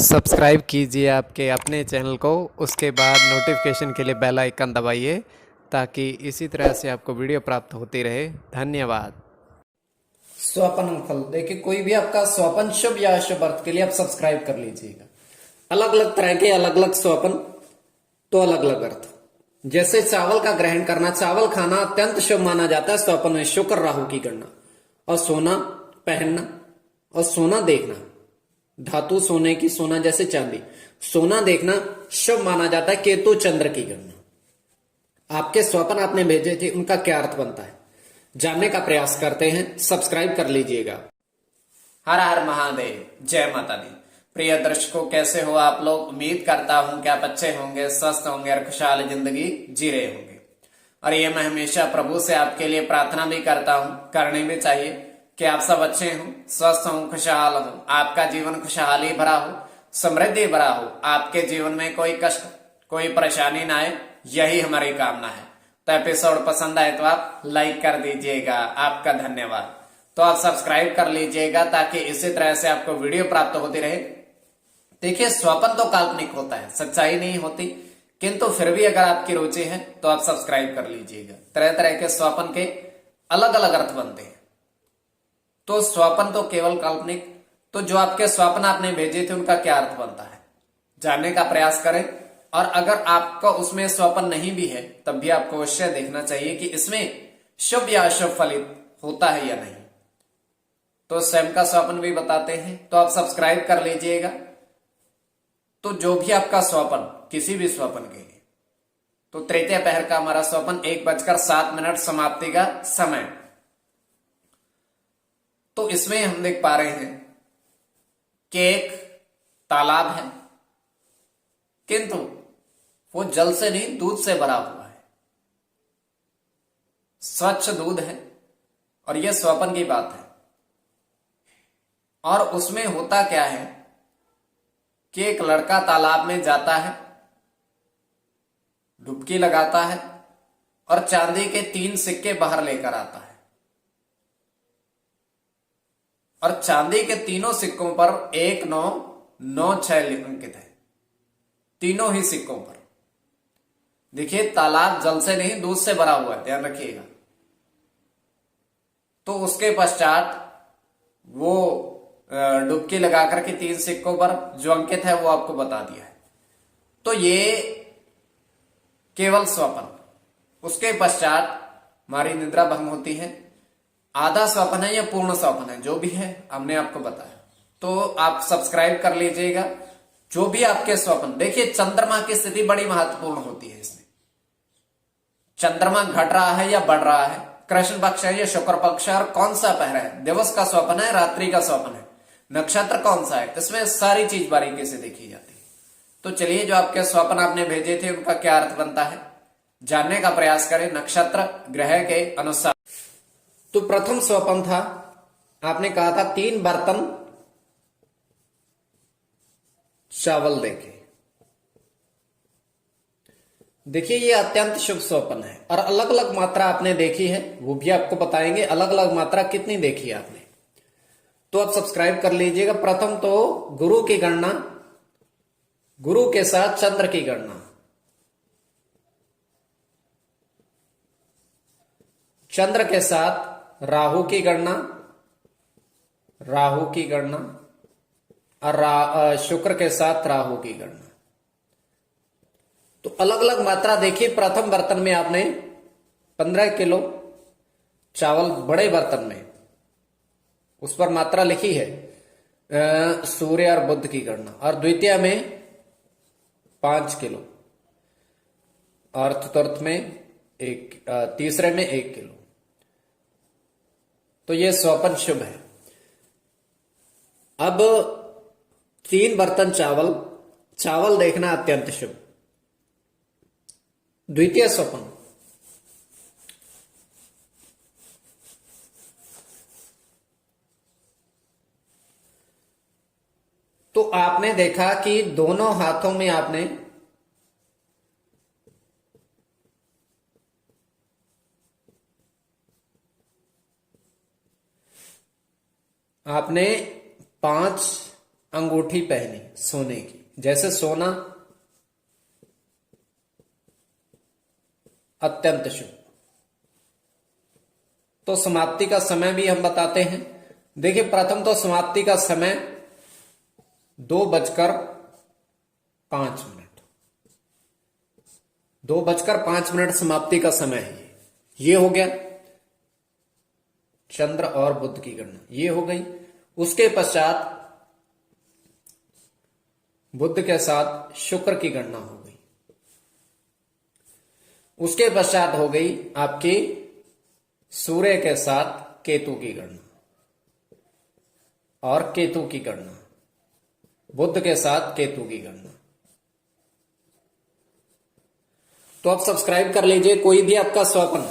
Subscribe कीजिए आपके अपने चैनल को, उसके बाद नोटिफिकेशन के लिए बेल आइकन दबाइए ताकि इसी तरह से आपको वीडियो प्राप्त होती रहे। धन्यवाद। स्वपन फल देखिए, कोई भी आपका स्वपन शुभ या अशुभ अर्थ के लिए आप सब्सक्राइब कर लीजिएगा। अलग अलग तरह के अलग अलग स्वपन, तो अलग अलग अर्थ। जैसे चावल का ग्रहण करना, चावल खाना अत्यंत शुभ माना जाता है स्वपन में, शुक्र राहु की गणना। और सोना पहनना और सोना देखना, धातु सोने की, सोना जैसे चांदी, सोना देखना शुभ माना जाता है। केतु चंद्र की गणना। आपके स्वपन आपने भेजे थे, उनका क्या अर्थ बनता है जानने का प्रयास करते हैं। सब्सक्राइब कर लीजिएगा। हर हर महादेव, जय माता दी। प्रिय दर्शकों, कैसे हो आप लोग? उम्मीद करता हूं कि आप अच्छे होंगे, स्वस्थ होंगे और खुशहाल जिंदगी जी रहे होंगे। और ये मैं हमेशा प्रभु से आपके लिए प्रार्थना भी करता हूं, करनी भी चाहिए, कि आप सब अच्छे हों, स्वस्थ हों, खुशहाल हों, आपका जीवन खुशहाली भरा हो, समृद्धि भरा हो, आपके जीवन में कोई कष्ट कोई परेशानी ना आए, यही हमारी कामना है। तो एपिसोड पसंद आए तो आप लाइक कर दीजिएगा, आपका धन्यवाद। तो आप सब्सक्राइब कर लीजिएगा ताकि इसी तरह से आपको वीडियो प्राप्त होती रहे। देखिए, स्वप्न तो काल्पनिक होता है, सच्चाई नहीं होती, किंतु फिर भी अगर आपकी रुचि है तो आप सब्सक्राइब कर लीजिएगा। तरह तरह के स्वप्न के अलग अलग अर्थ बनते हैं। तो स्वप्न तो केवल काल्पनिक, तो जो आपके स्वप्न आपने भेजे थे उनका क्या अर्थ बनता है जानने का प्रयास करें। और अगर आपका उसमें स्वप्न नहीं भी है तब भी आपको अवश्य देखना चाहिए कि इसमें शुभ या अशुभ फलित होता है या नहीं। तो स्वयं का स्वप्न भी बताते हैं, तो आप सब्सक्राइब कर लीजिएगा। तो जो भी आपका स्वप्न, किसी भी स्वप्न के लिए, तो तृतीय पहर का हमारा स्वप्न 1:07 समाप्ति का समय। तो इसमें हम देख पा रहे हैं कि एक तालाब है, किंतु वो जल से नहीं, दूध से भरा हुआ है, स्वच्छ दूध है। और यह स्वप्न की बात है। और उसमें होता क्या है कि एक लड़का तालाब में जाता है, डुबकी लगाता है और चांदी के 3 सिक्के बाहर लेकर आता है। और चांदी के तीनों सिक्कों पर 1996 अंकित है, तीनों ही सिक्कों पर। देखिए, तालाब जल से नहीं, दूध से भरा हुआ है, ध्यान रखिएगा। तो उसके पश्चात वो डुबकी लगाकर के 3 सिक्कों पर जो अंकित है वो आपको बता दिया है। तो ये केवल स्वप्न। उसके पश्चात हमारी निद्रा भंग होती है। आधा स्वप्न है या पूर्ण स्वप्न है, जो भी है हमने आपको बताया। तो आप सब्सक्राइब कर लीजिएगा। जो भी आपके स्वप्न, देखिए चंद्रमा की स्थिति बड़ी महत्वपूर्ण होती है इसमें। चंद्रमा घट रहा है या बढ़ रहा है, कृष्ण पक्ष है या शुक्र पक्ष है, और कौन सा पहर है, दिवस का स्वप्न है, रात्रि का स्वप्न है, नक्षत्र कौन सा है, इसमें सारी चीज बारीकी से देखी जाती है। तो चलिए, जो आपके स्वप्न आपने भेजे थे उनका क्या अर्थ बनता है जानने का प्रयास करें नक्षत्र ग्रह के अनुसार। तो प्रथम स्वप्न था, आपने कहा था 3 बर्तन चावल देखे। देखिए, ये अत्यंत शुभ स्वप्न है और अलग अलग मात्रा आपने देखी है, वो भी आपको बताएंगे अलग अलग मात्रा कितनी देखी है आपने। तो आप सब्सक्राइब कर लीजिएगा। प्रथम तो गुरु की गणना, गुरु के साथ चंद्र की गणना, चंद्र के साथ राहु की गणना, राहु की गणना, और शुक्र के साथ राहु की गणना। तो अलग अलग मात्रा देखिए। प्रथम बर्तन में आपने 15 किलो चावल, बड़े बर्तन में, उस पर मात्रा लिखी है सूर्य और बुध की गणना। और द्वितीय में 5 किलो, और चतुर्थ में तीसरे में 1 किलो। तो यह स्वप्न शुभ है। अब 3 बर्तन चावल, चावल देखना अत्यंत शुभ। द्वितीय स्वप्न, तो आपने देखा कि दोनों हाथों में आपने आपने 5 अंगूठी पहनी सोने की, जैसे सोना अत्यंत शुभ। तो समाप्ति का समय भी हम बताते हैं। देखिए प्रथम तो समाप्ति का समय 2:05 2:05 समाप्ति का समय है। ये हो गया चंद्र और बुध की गणना, ये हो गई। उसके पश्चात बुध के साथ शुक्र की गणना हो गई। उसके पश्चात हो गई आपकी सूर्य के साथ केतु की गणना और केतु की गणना, बुध के साथ केतु की गणना। तो आप सब्सक्राइब कर लीजिए। कोई भी आपका स्वप्न,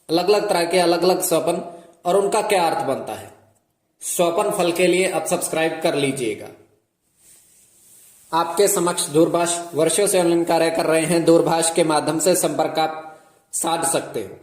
अलग अलग तरह के अलग अलग स्वप्न और उनका क्या अर्थ बनता है, स्वप्न फल के लिए आप सब्सक्राइब कर लीजिएगा। आपके समक्ष दूरभाष, वर्षों से ऑनलाइन कार्य कर रहे हैं, दूरभाष के माध्यम से संपर्क आप साध सकते हो।